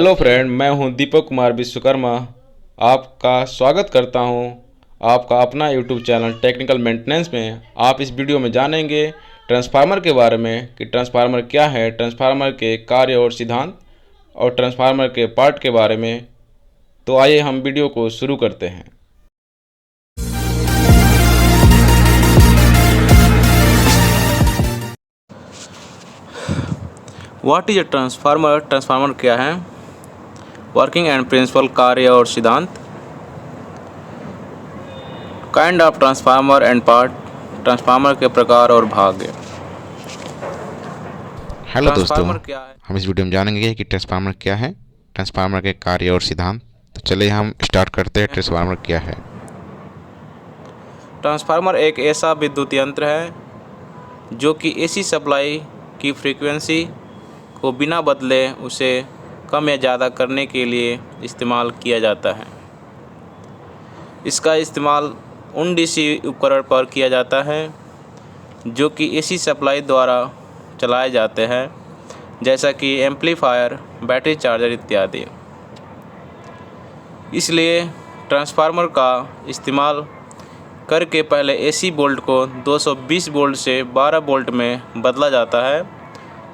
Hello friend, मैं हूं दीपक कुमार विश्वकर्मा। आपका स्वागत करता हूं आपका अपना यूट्यूब चैनल टेक्निकल मेंटेनेंस में। आप इस वीडियो में जानेंगे ट्रांसफार्मर के बारे में कि ट्रांसफार्मर क्या है, ट्रांसफार्मर के कार्य और सिद्धांत और ट्रांसफार्मर के पार्ट के बारे में। तो आइए हम वीडियो को शुरू करते हैं। What is a transformer? Transformer क्या है? वर्किंग एंड प्रिंसिपल, कार्य और सिद्धांत। Kind of transformer and part, transformer के प्रकार और भाग। हेलो दोस्तों, ट्रांसफार्मर क्या है? हम इस वीडियो में जानेंगे कि ट्रांसफार्मर क्या है, ट्रांसफार्मर के कार्य और सिद्धांत। तो चलिए हम स्टार्ट करते हैं। ट्रांसफार्मर क्या है? ट्रांसफार्मर एक ऐसा विद्युत यंत्र है जो कि एसी सप्लाई की फ्रीक्वेंसी को बिना बदले उसे कम या ज़्यादा करने के लिए इस्तेमाल किया जाता है। इसका इस्तेमाल उन डीसी उपकरण पर किया जाता है जो कि एसी सप्लाई द्वारा चलाए जाते हैं, जैसा कि एम्पलीफायर, बैटरी चार्जर इत्यादि। इसलिए ट्रांसफार्मर का इस्तेमाल करके पहले एसी वोल्ट को 220 वोल्ट से 12 वोल्ट में बदला जाता है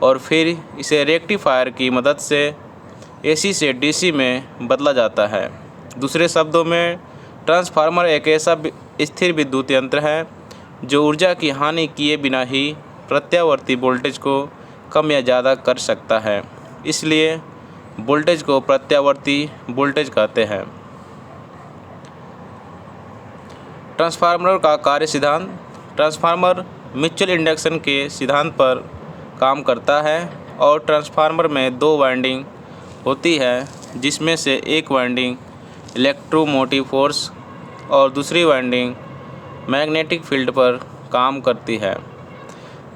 और फिर इसे रेक्टिफायर की मदद से एसी से डीसी में बदला जाता है। दूसरे शब्दों में, ट्रांसफार्मर एक ऐसा स्थिर विद्युत यंत्र है जो ऊर्जा की हानि किए बिना ही प्रत्यावर्ती वोल्टेज को कम या ज़्यादा कर सकता है। इसलिए वोल्टेज को प्रत्यावर्ती वोल्टेज कहते हैं। ट्रांसफार्मर का कार्य सिद्धांत। ट्रांसफार्मर म्यूचुअल इंडक्शन के सिद्धांत पर काम करता है और ट्रांसफार्मर में दो वाइंडिंग होती है, जिसमें से एक वाइंडिंग इलेक्ट्रोमोटिव फोर्स और दूसरी वाइंडिंग मैग्नेटिक फील्ड पर काम करती है।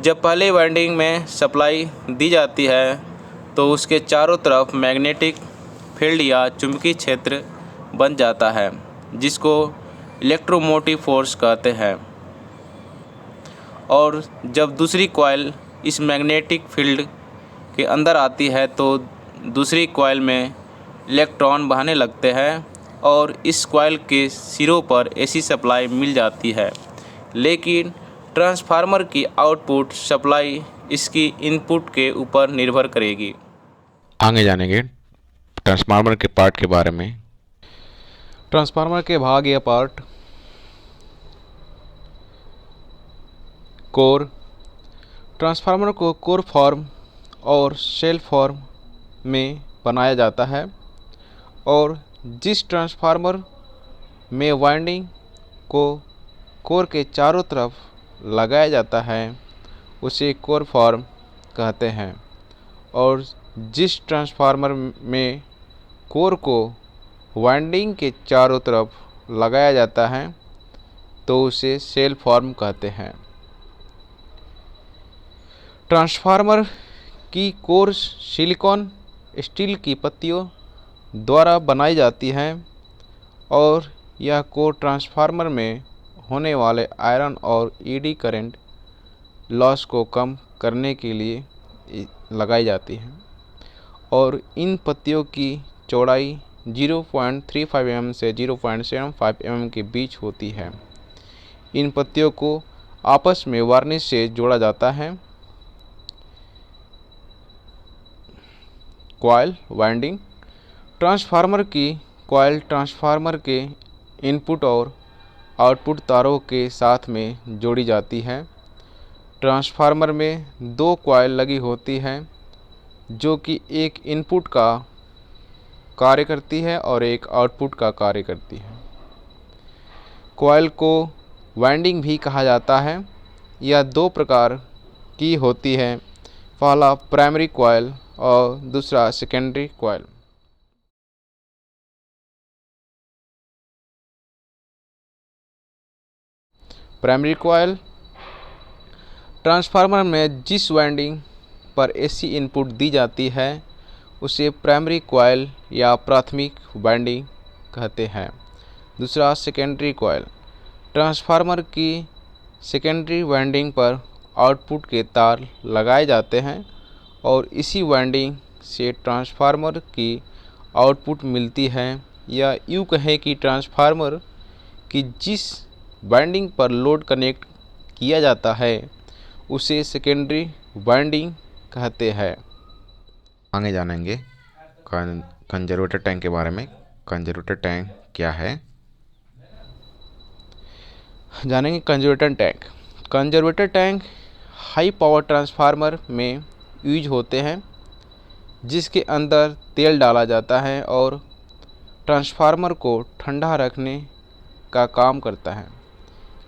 जब पहले वाइंडिंग में सप्लाई दी जाती है तो उसके चारों तरफ मैग्नेटिक फील्ड या चुंबकीय क्षेत्र बन जाता है, जिसको इलेक्ट्रोमोटिव फोर्स कहते हैं। और जब दूसरी कॉइल इस मैग्नेटिक फील्ड के अंदर आती है तो दूसरी कॉइल में इलेक्ट्रॉन बहने लगते हैं और इस कॉइल के सिरों पर एसी सप्लाई मिल जाती है। लेकिन ट्रांसफार्मर की आउटपुट सप्लाई इसकी इनपुट के ऊपर निर्भर करेगी। आगे जानेंगे ट्रांसफार्मर के पार्ट के बारे में। ट्रांसफार्मर के भाग या पार्ट। कोर। ट्रांसफार्मर को कोर फॉर्म और शेल फॉर्म में बनाया जाता है और जिस ट्रांसफार्मर में वाइंडिंग को कोर के चारों तरफ लगाया जाता है उसे कोर फॉर्म कहते हैं, और जिस ट्रांसफार्मर में कोर को वाइंडिंग के चारों तरफ लगाया जाता है तो उसे शेल फॉर्म कहते हैं। ट्रांसफार्मर की कोर सिलिकॉन स्टील की पत्तियों द्वारा बनाई जाती है और यह कोर ट्रांसफार्मर में होने वाले आयरन और ईडी करंट लॉस को कम करने के लिए लगाई जाती है और इन पत्तियों की चौड़ाई 0.35 mm से 0.75 mm के बीच होती है। इन पत्तियों को आपस में वार्निश से जोड़ा जाता है। Coil winding. ट्रांसफार्मर की कॉइल ट्रांसफार्मर के इनपुट और आउटपुट तारों के साथ में जोड़ी जाती है। ट्रांसफार्मर में दो कॉइल लगी होती हैं जो कि एक इनपुट का कार्य करती है और एक आउटपुट का कार्य करती है। कॉइल को वाइंडिंग भी कहा जाता है। यह दो प्रकार की होती है, पहला प्राइमरी कॉइल और दूसरा secondary coil. Primary coil. Transformer में जिस वाइंडिंग पर एसी इनपुट दी जाती है उसे प्राइमरी कॉइल या प्राथमिक वाइंडिंग कहते हैं। दूसरा सेकेंडरी कॉइल। ट्रांसफार्मर की सेकेंडरी वाइंडिंग पर आउटपुट के तार लगाए जाते हैं और इसी वाइंडिंग से ट्रांसफार्मर की आउटपुट मिलती है, या यूँ कहें कि ट्रांसफार्मर की जिस वाइंडिंग पर लोड कनेक्ट किया जाता है उसे सेकेंडरी वाइंडिंग कहते हैं। आगे जानेंगे कंजर्वेटर टैंक के बारे में। कंजर्वेटर टैंक क्या है? जानेंगे conservator tank. Conservator tank high power transformer में यूज होते हैं, जिसके अंदर तेल डाला जाता है और ट्रांसफार्मर को ठंडा रखने का काम करता है।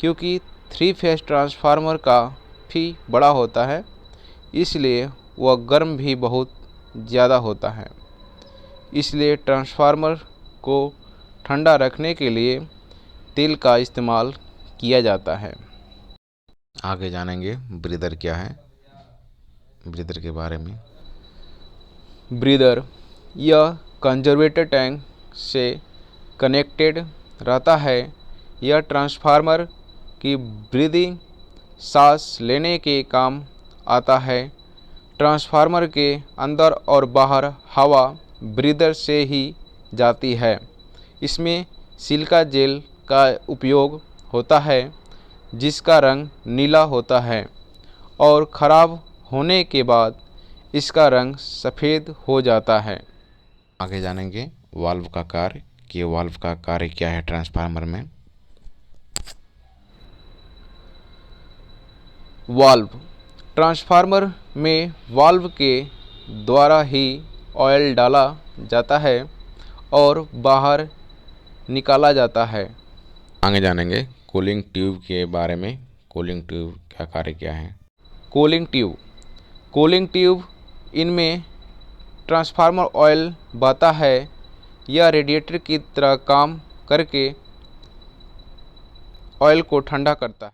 क्योंकि 3 फेज ट्रांसफार्मर काफ़ी बड़ा होता है, इसलिए वह गर्म भी बहुत ज़्यादा होता है। इसलिए ट्रांसफार्मर को ठंडा रखने के लिए तेल का इस्तेमाल किया जाता है। आगे जानेंगे ब्रीदर क्या है, ब्रीदर के बारे में। ब्रीदर यह कंजर्वेटर टैंक से कनेक्टेड रहता है। यह ट्रांसफार्मर की ब्रीदिंग सांस लेने के काम आता है। ट्रांसफार्मर के अंदर और बाहर हवा ब्रीदर से ही जाती है। इसमें सिलिका जेल का उपयोग होता है, जिसका रंग नीला होता है और ख़राब होने के बाद इसका रंग सफ़ेद हो जाता है। आगे जानेंगे वाल्व का कार्य कि वाल्व का कार्य क्या है ट्रांसफार्मर में। वाल्व ट्रांसफार्मर में वाल्व के द्वारा ही ऑयल डाला जाता है और बाहर निकाला जाता है। आगे जानेंगे कूलिंग ट्यूब के बारे में। कूलिंग ट्यूब का कार्य क्या है? कूलिंग ट्यूब इनमें ट्रांसफार्मर ऑयल बहता है। यह रेडिएटर की तरह काम करके ऑयल को ठंडा करता है।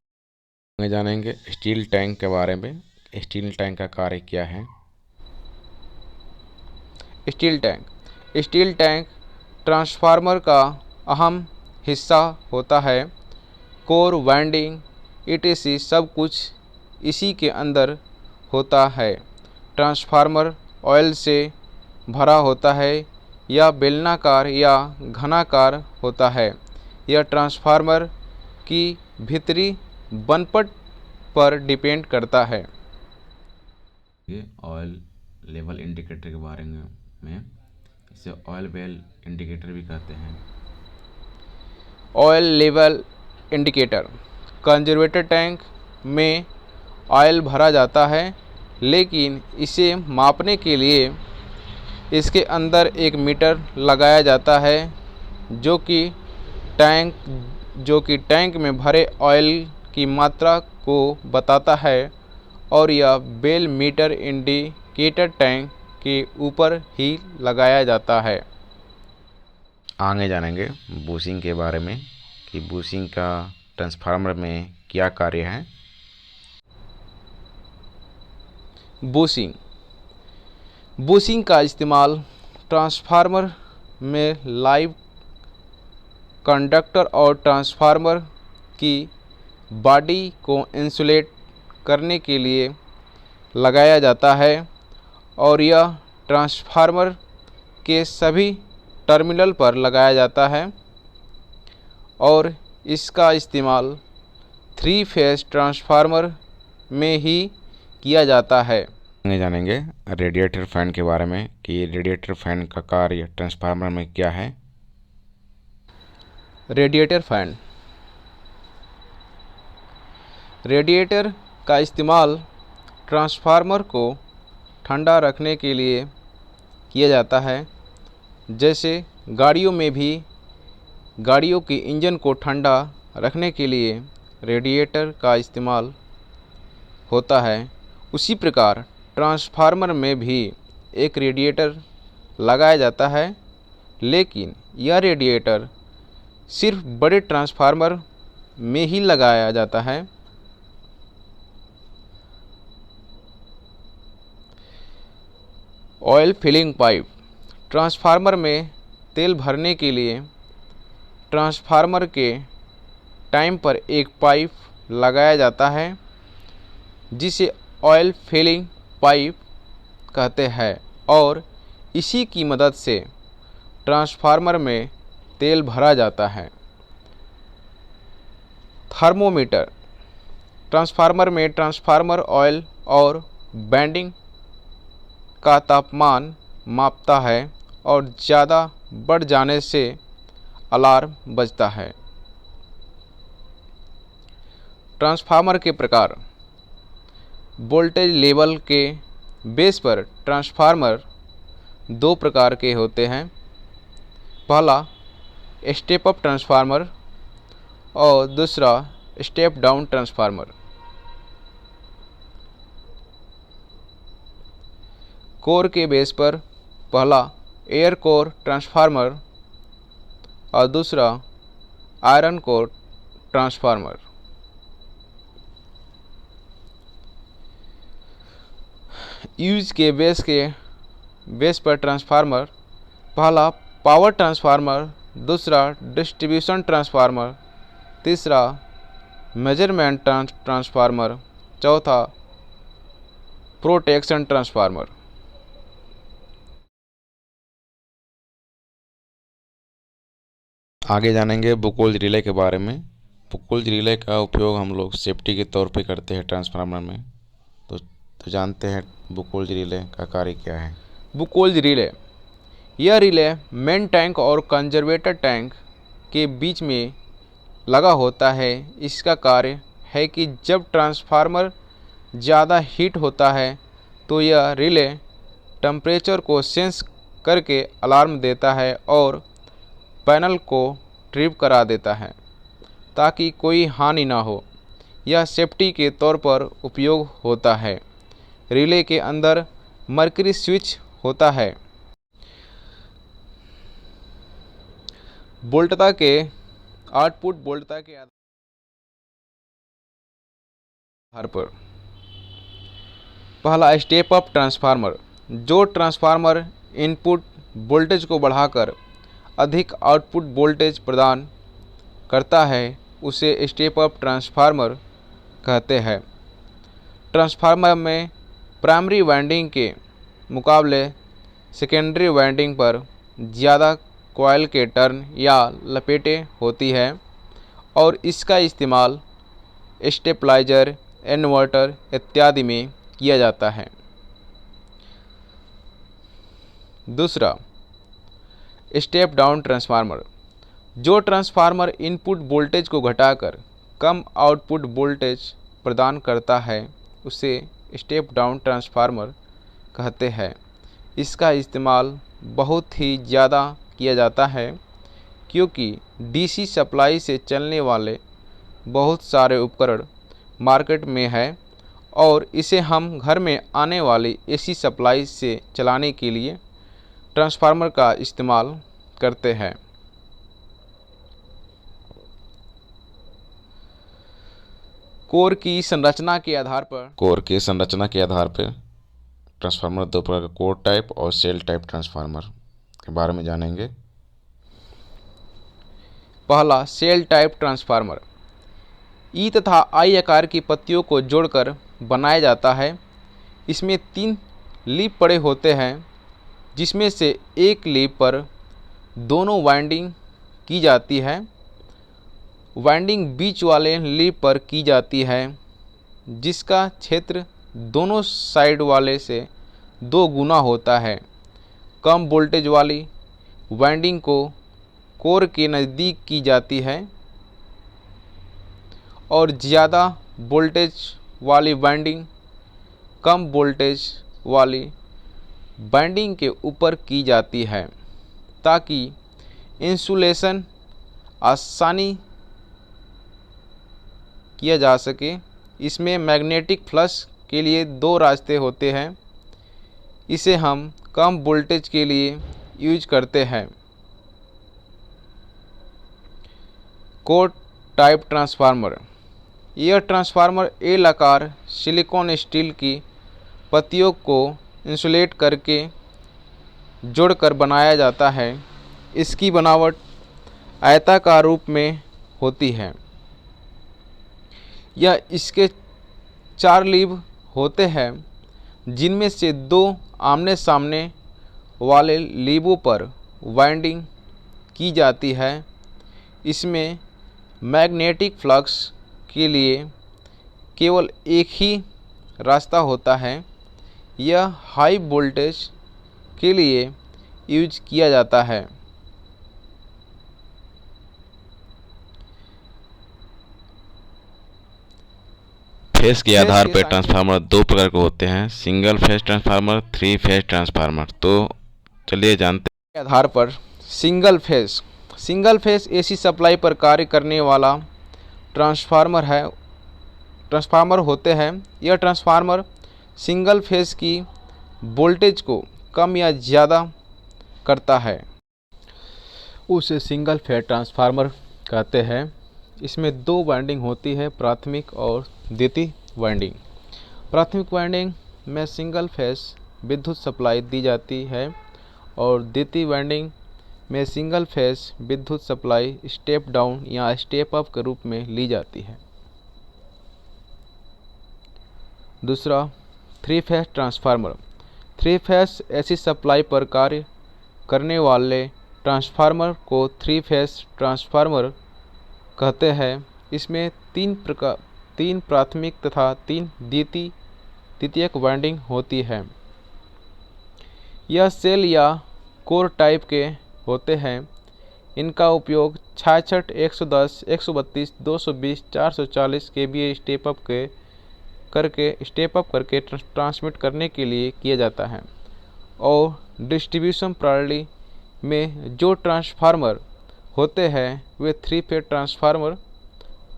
आगे जानेंगे स्टील टैंक के बारे में। स्टील टैंक का कार्य क्या है? स्टील टैंक ट्रांसफार्मर का अहम हिस्सा होता है। कोर वाइंडिंग etc सब कुछ इसी के अंदर होता है। ट्रांसफार्मर ऑयल से भरा होता है या बेलनाकार या घनाकार होता है। यह ट्रांसफार्मर की भीतरी बनपट पर डिपेंड करता है। ये ऑयल लेवल इंडिकेटर के बारे में, इसे ऑयल वेल इंडिकेटर भी कहते हैं। Oil level indicator conservator tank में ऑयल भरा जाता है, लेकिन इसे मापने के लिए इसके अंदर एक मीटर लगाया जाता है जो कि टैंक में भरे ऑयल की मात्रा को बताता है, और यह बेल मीटर इंडिकेटर टैंक के ऊपर ही लगाया जाता है। आगे जानेंगे बूशिंग के बारे में कि बूशिंग का ट्रांसफार्मर में क्या कार्य है। बूशिंग का इस्तेमाल ट्रांसफार्मर में लाइव कंडक्टर और ट्रांसफार्मर की बॉडी को इंसुलेट करने के लिए लगाया जाता है, और यह ट्रांसफार्मर के सभी टर्मिनल पर लगाया जाता है, और इसका इस्तेमाल 3 फेज ट्रांसफार्मर में ही किया जाता है। आगे जानेंगे रेडिएटर फैन के बारे में कि रेडिएटर फैन का कार्य ट्रांसफार्मर में क्या है। रेडिएटर का इस्तेमाल ट्रांसफार्मर को ठंडा रखने के लिए किया जाता है। जैसे गाड़ियों में भी गाड़ियों के इंजन को ठंडा रखने के लिए रेडिएटर का इस्तेमाल होता है, उसी प्रकार ट्रांसफार्मर में भी एक रेडिएटर लगाया जाता है, लेकिन यह रेडिएटर सिर्फ बड़े ट्रांसफार्मर में ही लगाया जाता है। ऑयल फिलिंग पाइप ट्रांसफार्मर में तेल भरने के लिए ट्रांसफार्मर के टाइम पर एक पाइप लगाया जाता है, जिसे ऑयल फिलिंग पाइप कहते हैं, और इसी की मदद से ट्रांसफार्मर में तेल भरा जाता है। थर्मोमीटर ट्रांसफार्मर में ट्रांसफार्मर ऑयल और वाइंडिंग का तापमान मापता है और ज़्यादा बढ़ जाने से अलार्म बजता है। ट्रांसफार्मर के प्रकार। वोल्टेज लेवल के बेस पर ट्रांसफार्मर दो प्रकार के होते हैं। पहला स्टेप अप ट्रांसफार्मर और दूसरा स्टेप डाउन ट्रांसफार्मर। कोर के बेस पर पहला एयर कोर ट्रांसफार्मर और दूसरा आयरन कोर ट्रांसफार्मर। यूज के बेस पर ट्रांसफार्मर पहला पावर ट्रांसफार्मर, दूसरा डिस्ट्रीब्यूशन ट्रांसफार्मर, तीसरा मेजरमेंट ट्रांसफार्मर, चौथा प्रोटेक्शन ट्रांसफार्मर। आगे जानेंगे बुकोल्ज रिले के बारे में। बुकोल्ज रिले का उपयोग हम लोग सेफ्टी के तौर पे करते हैं ट्रांसफार्मर में। तो जानते हैं बुकोल्ज रिले का कार्य क्या है। बुकोल्ज रिले यह रिले मेन टैंक और कंजर्वेटर टैंक के बीच में लगा होता है। इसका कार्य है कि जब ट्रांसफार्मर ज़्यादा हीट होता है तो यह रिले टेम्परेचर को सेंस करके अलार्म देता है और पैनल को ट्रिप करा देता है ताकि कोई हानि ना हो। यह सेफ्टी के तौर पर उपयोग होता है। रिले के अंदर मर्करी स्विच होता है। वोल्टता के आउटपुट वोल्टता के आधार पर पहला स्टेप अप ट्रांसफार्मर, जो ट्रांसफार्मर इनपुट वोल्टेज को बढ़ाकर अधिक आउटपुट वोल्टेज प्रदान करता है उसे स्टेप अप ट्रांसफार्मर कहते हैं। ट्रांसफार्मर में प्राइमरी वाइंडिंग के मुकाबले सेकेंडरी वाइंडिंग पर ज़्यादा कॉइल के टर्न या लपेटें होती है और इसका इस्तेमाल स्टेबलाइजर, इन्वर्टर इत्यादि में किया जाता है। दूसरा स्टेप डाउन ट्रांसफार्मर, जो ट्रांसफार्मर इनपुट वोल्टेज को घटाकर कम आउटपुट वोल्टेज प्रदान करता है उसे स्टेप डाउन ट्रांसफार्मर कहते हैं। इसका इस्तेमाल बहुत ही ज़्यादा किया जाता है क्योंकि डीसी सप्लाई से चलने वाले बहुत सारे उपकरण मार्केट में है और इसे हम घर में आने वाली एसी सप्लाई से चलाने के लिए ट्रांसफार्मर का इस्तेमाल करते हैं। कोर की संरचना के आधार पर ट्रांसफार्मर दो प्रकार के कोर टाइप और सेल टाइप ट्रांसफार्मर के बारे में जानेंगे। पहला सेल टाइप ट्रांसफार्मर ई तथा आई आकार की पत्तियों को जोड़कर बनाया जाता है। इसमें 3 लीफ पड़े होते हैं जिसमें से एक लीफ पर दोनों वाइंडिंग की जाती है। वाइंडिंग बीच वाले लीफ पर की जाती है जिसका क्षेत्र दोनों साइड वाले से 2 गुना होता है। कम वोल्टेज वाली वाइंडिंग को कोर के नज़दीक की जाती है और ज़्यादा वोल्टेज वाली वाइंडिंग कम वोल्टेज वाली वाइंडिंग के ऊपर की जाती है ताकि इंसुलेशन आसानी किया जा सके। इसमें मैग्नेटिक फ्लश के लिए 2 रास्ते होते हैं। इसे हम कम वोल्टेज के लिए यूज करते हैं। कोर टाइप ट्रांसफार्मर, यह ट्रांसफार्मर एल आकार सिलिकॉन स्टील की पत्तियों को इंसुलेट करके जोड़कर बनाया जाता है। इसकी बनावट आयताकार रूप में होती है। यह इसके 4 लीव होते हैं जिनमें से 2 आमने सामने वाले लीवों पर वाइंडिंग की जाती है। इसमें मैग्नेटिक फ्लक्स के लिए केवल एक ही रास्ता होता है। यह हाई वोल्टेज के लिए यूज किया जाता है। फेस के आधार पर ट्रांसफार्मर दो प्रकार के होते हैं, single phase transformer, three phase transformer. तो चलिए जानते हैं। के आधार पर सिंगल फेस एसी सप्लाई पर कार्य करने वाला ट्रांसफार्मर होते हैं। यह ट्रांसफार्मर सिंगल फेस की वोल्टेज को कम या ज़्यादा करता है, उसे सिंगल फेस ट्रांसफार्मर कहते हैं। इसमें दो वाइंडिंग होती है, प्राथमिक और द्वितीय वाइंडिंग। प्राथमिक वाइंडिंग में सिंगल फेस विद्युत सप्लाई दी जाती है और द्वितीय वाइंडिंग में सिंगल फेस विद्युत सप्लाई स्टेप डाउन या स्टेप अप के रूप में ली जाती है। दूसरा, three phase transformer. Three phase AC supply पर कार्य करने वाले ट्रांसफार्मर को थ्री फेस ट्रांसफार्मर कहते हैं। इसमें तीन प्राथमिक तथा तीन द्वितीयक वाइंडिंग होती है। यह सेल या कोर टाइप के होते हैं। इनका उपयोग 66, 110, 132, 220, 440 kVA स्टेप अप करके ट्रांसमिट करने के लिए किया जाता है। और डिस्ट्रीब्यूशन प्रणाली में जो ट्रांसफार्मर होते हैं वे थ्री फेस ट्रांसफार्मर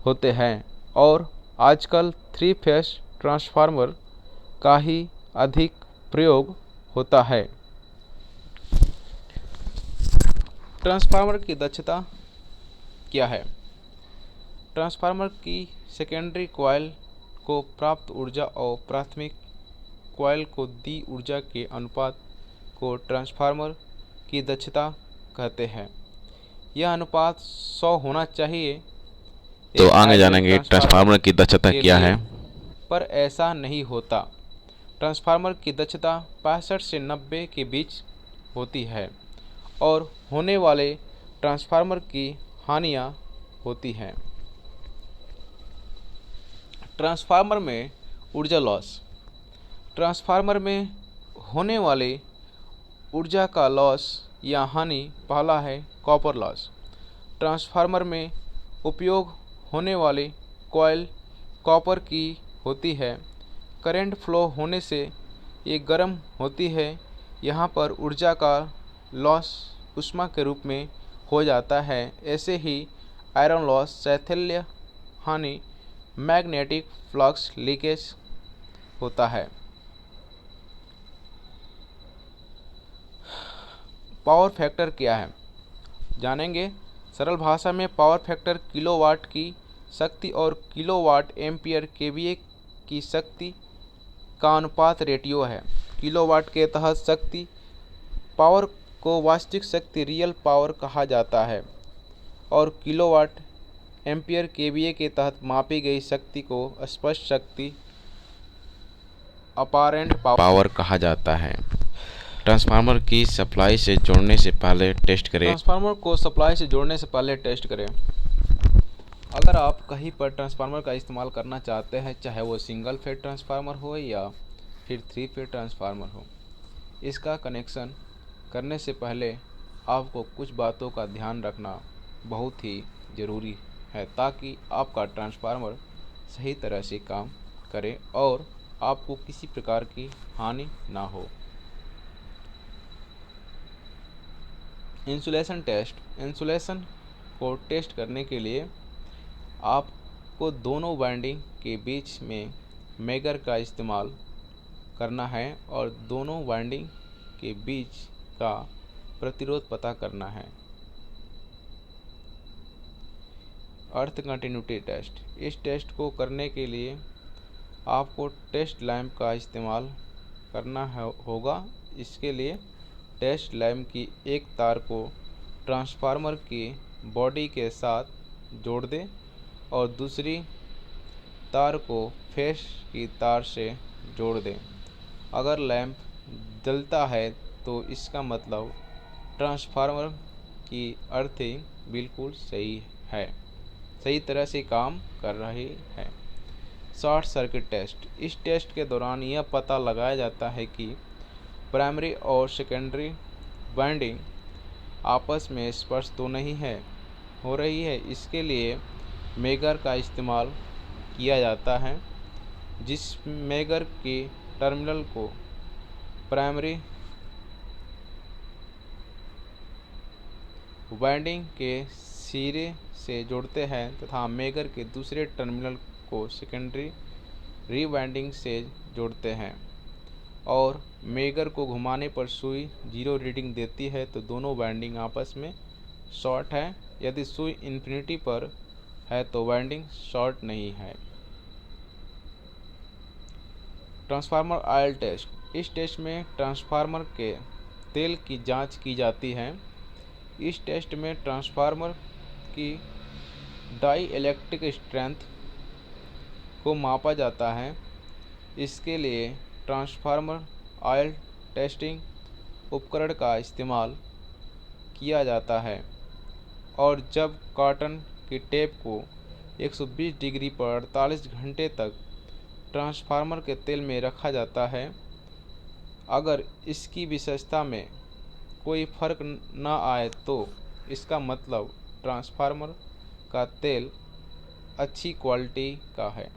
होते हैं और आजकल थ्री फेस ट्रांसफार्मर का ही अधिक प्रयोग होता है। ट्रांसफार्मर की दक्षता क्या है? ट्रांसफार्मर की सेकेंडरी कॉइल को प्राप्त ऊर्जा और प्राथमिक कॉइल को दी ऊर्जा के अनुपात को ट्रांसफार्मर की दक्षता कहते हैं। यह अनुपात 100 होना चाहिए। तो आगे जानेंगे ट्रांसफार्मर की दक्षता क्या है, पर ऐसा नहीं होता। ट्रांसफार्मर की दक्षता 65 से 90 के बीच होती है और होने वाले ट्रांसफार्मर की हानियां होती हैं। ट्रांसफार्मर में ऊर्जा लॉस। ट्रांसफार्मर में होने वाले ऊर्जा का लॉस या हानि पहला है कॉपर लॉस। ट्रांसफार्मर में उपयोग होने वाली कॉइल कॉपर की होती है। करंट फ्लो होने से ये गर्म होती है। यहाँ पर ऊर्जा का लॉस ऊष्मा के रूप में हो जाता है। ऐसे ही आयरन लॉस, शैथिल्य हानि, मैग्नेटिक फ्लक्स लीकेज होता है। पावर फैक्टर क्या है, जानेंगे। सरल भाषा में पावर फैक्टर किलोवाट की शक्ति और किलोवाट एम्पियर केवीए की शक्ति का अनुपात रेटियो है। किलोवाट के तहत शक्ति पावर को वास्तविक शक्ति रियल पावर कहा जाता है और किलोवाट एम्पियर केवीए के तहत मापी गई शक्ति को स्पष्ट शक्ति अपारेंट पावर कहा जाता है। ट्रांसफार्मर की सप्लाई से जोड़ने से पहले टेस्ट करें। ट्रांसफार्मर को सप्लाई से जोड़ने से पहले टेस्ट करें। अगर आप कहीं पर ट्रांसफार्मर का इस्तेमाल करना चाहते हैं, चाहे वो सिंगल फेज ट्रांसफार्मर हो या फिर थ्री फेज ट्रांसफार्मर हो, इसका कनेक्शन करने से पहले आपको कुछ बातों का ध्यान रखना बहुत ही ज़रूरी है ताकि आपका ट्रांसफार्मर सही तरह से काम करे और आपको किसी प्रकार की हानि ना हो। Insulation test. इंसुलेशन को टेस्ट करने के लिए आपको दोनों वाइंडिंग के बीच में मेगर का इस्तेमाल करना है और दोनों वाइंडिंग के बीच का प्रतिरोध पता करना है। अर्थ कंटिन्यूटी टेस्ट। इस टेस्ट को करने के लिए आपको टेस्ट लैंप का इस्तेमाल करना होगा। इसके लिए टेस्ट लैंप की एक तार को ट्रांसफार्मर की बॉडी के साथ जोड़ दें और दूसरी तार को फेस की तार से जोड़ दें। अगर लैंप जलता है तो इसका मतलब ट्रांसफार्मर की अर्थिंग बिल्कुल सही है, सही तरह से काम कर रही है। Short circuit test. इस टेस्ट के दौरान यह पता लगाया जाता है कि प्राइमरी और सेकेंडरी वाइंडिंग आपस में स्पर्श तो नहीं हो रही है। इसके लिए मेगर का इस्तेमाल किया जाता है, जिस मेगर के टर्मिनल को प्राइमरी वाइंडिंग के सिरे से जोड़ते हैं तथा मेगर के दूसरे टर्मिनल को सेकेंडरी रीवाइंडिंग से जोड़ते हैं, और मेगर को घुमाने पर सुई 0 रीडिंग देती है तो दोनों वाइंडिंग आपस में शॉर्ट है। यदि सुई इन्फिनिटी पर है तो वाइंडिंग शॉर्ट नहीं है। Transformer oil test. इस टेस्ट में ट्रांसफार्मर के तेल की जांच की जाती है। इस टेस्ट में ट्रांसफार्मर की डाई इलेक्ट्रिक स्ट्रेंथ को मापा जाता है। इसके लिए ट्रांसफार्मर ऑयल टेस्टिंग उपकरण का इस्तेमाल किया जाता है, और जब कॉटन की टेप को 120 डिग्री पर 48 घंटे तक ट्रांसफार्मर के तेल में रखा जाता है, अगर इसकी विशेषता में कोई फर्क न आए तो इसका मतलब ट्रांसफार्मर का तेल अच्छी क्वालिटी का है।